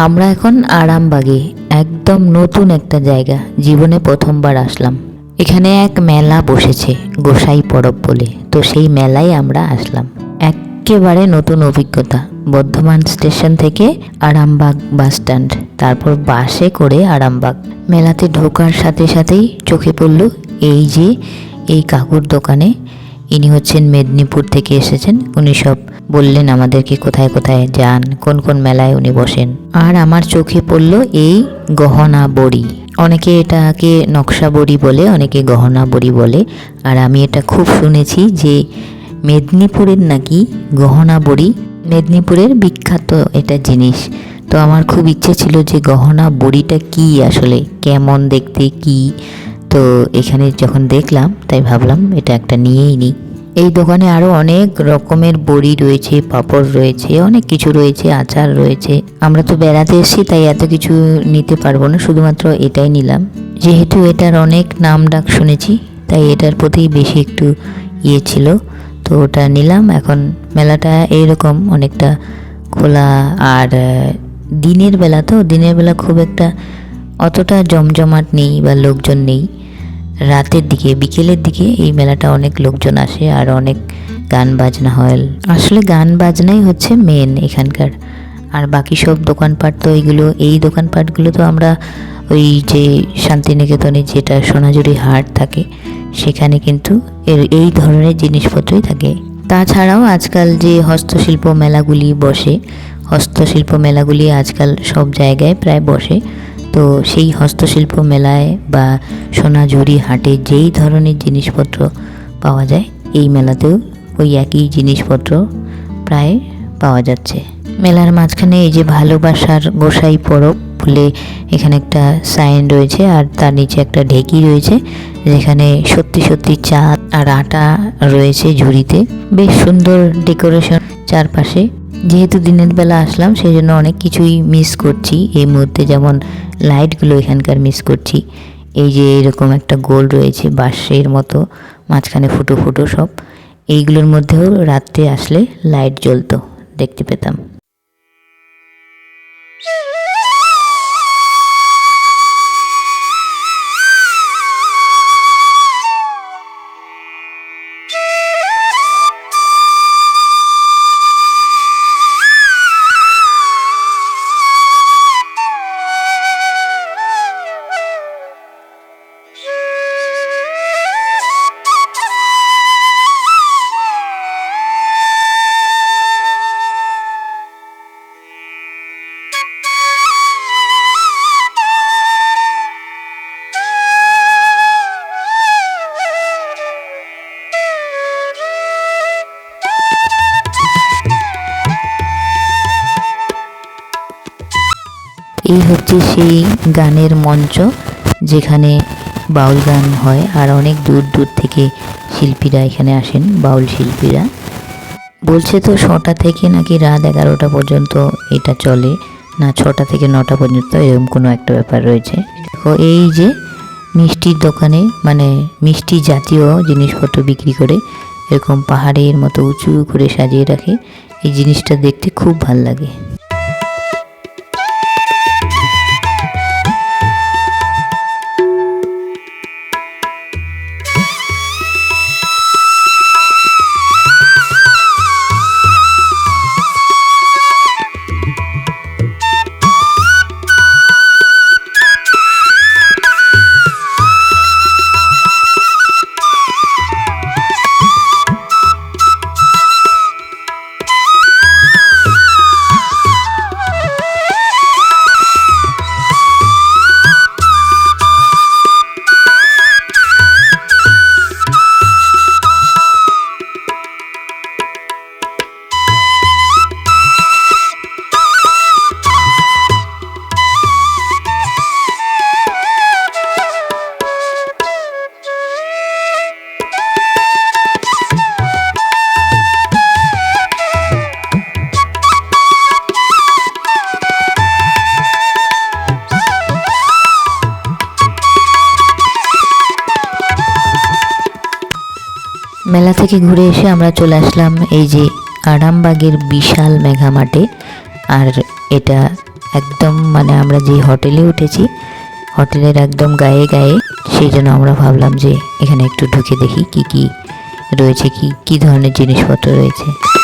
আমরা এখন আরামবাগে, একদম নতুন একটা জায়গা, জীবনে প্রথমবার আসলাম। এখানে এক মেলা বসেছে গোসাই পরব বলে, তো সেই মেলায় আমরা আসলাম। একেবারে নতুন অভিজ্ঞতা। বর্ধমান স্টেশন থেকে আরামবাগ বাস স্ট্যান্ড, তারপর বাসে করে আরামবাগ। মেলাতে ঢোকার সাথে সাথেই চোখে পড়ল এই কাকুর দোকানে। ইনি হচ্ছেন মেদিনীপুর থেকে এসেছেন। উনি সব বললেন আমাদেরকে কোথায় কোথায় যান, কোন কোন মেলায় উনি বসেন। আর আমার চোখে পড়ল এই গহনা বড়ি। অনেকে এটাকে নকশা বড়ি বলে, অনেকে গহনা বড়ি বলে। আর আমি এটা খুব শুনেছি যে মেদিনীপুরের নাকি গহনা বড়ি মেদিনীপুরের বিখ্যাত এটা জিনিস। তো আমার খুব ইচ্ছে ছিল যে গহনা বড়িটা কি, আসলে কেমন দেখতে, কি। তো এখানে যখন দেখলাম তাই ভাবলাম এটা একটা নিয়েই নিই। এই দোকানে আরও অনেক রকমের বড়ি রয়েছে, পাঁপড় রয়েছে, অনেক কিছু রয়েছে, আচার রয়েছে। আমরা তো বেড়াতে এসেছি তাই এত কিছু নিতে পারবো না, শুধুমাত্র এটাই নিলাম। যেহেতু এটার অনেক নাম ডাক শুনেছি তাই এটার প্রতি বেশি একটু ইয়ে ছিল, তো ওটা নিলাম। এখন মেলাটা এইরকম অনেকটা খোলা, আর দিনের বেলা খুব একটা অতটা জমজমাট নেই বা লোকজন নেই। রাতের দিকে, বিকেলের দিকে এই মেলাটা অনেক লোকজন আসে আর অনেক গান বাজনা হয়। আসলে গান বাজনাই হচ্ছে মেন এখানকার। আর বাকি সব দোকানপাট তো এই দোকানপাটগুলো তো আমরা ওই যে শান্তিনিকেতনে যেটা সোনাঝুরি হাট থাকে সেখানে কিন্তু এই ধরনের জিনিসপত্রই থাকে। তাছাড়াও আজকাল যে হস্তশিল্প মেলাগুলি আজকাল সব জায়গায় প্রায় বসে। তো সেই হস্তশিল্প মেলায় বা সোনাঝুরি হাটে যেই ধরনের জিনিসপত্র পাওয়া যায় এই মেলাতেও ওই একই জিনিসপত্র প্রায় পাওয়া যাচ্ছে। মেলার মাঝখানে এই যে ভালোবাসার গোসাই পরব বলে এখানে একটা সাইন রয়েছে, আর তার নিচে একটা ঢেকি রয়েছে যেখানে সত্যি সত্যি চাঁদ আর আটা রয়েছে ঝুড়িতে। বেশ সুন্দর ডেকোরেশন চারপাশে। যেহেতু দিনের বেলা আসলাম সেই জন্য অনেক কিছুই মিস করছি এই মুহূর্তে, যেমন লাইটগুলো এখানকার মিস করছি। এই যে এরকম একটা গোল রয়েছে বাঁশের মতো, মাঝখানে ফুটো ফুটো সব, এইগুলোর মধ্যেও রাত্রে আসলে লাইট জ্বলতো, দেখতে পেতাম। এই হচ্ছে সেই গানের মঞ্চ যেখানে বাউল গান হয়, আর অনেক দূর দূর থেকে শিল্পীরা এখানে আসেন, বাউল শিল্পীরা। বলছে তো 6টা থেকে নাকি রাত 11টা পর্যন্ত এটা চলে, না 6টা থেকে 9টা পর্যন্ত, এরকম কোনো একটা ব্যাপার রয়েছে। দেখো এই যে মিষ্টির দোকানে, মানে মিষ্টি জাতীয় জিনিসপত্র বিক্রি করে, এরকম পাহাড়ের মতো উঁচু করে সাজিয়ে রাখে। এই জিনিসটা দেখতে খুব ভাল লাগে। মেলা থেকে ঘুরে এসে আমরা চলে আসলাম এই যে আরামবাগের বিশাল মেঘা মাঠে। আর এটা একদম মানে আমরা যে হোটেলে উঠেছি হোটেলের একদম গায়ে গায়ে, সেই জন্য আমরা ভাবলাম যে এখানে একটু ঢুকে দেখি কি কি রয়েছে, কি কি ধরনের জিনিসপত্র রয়েছে।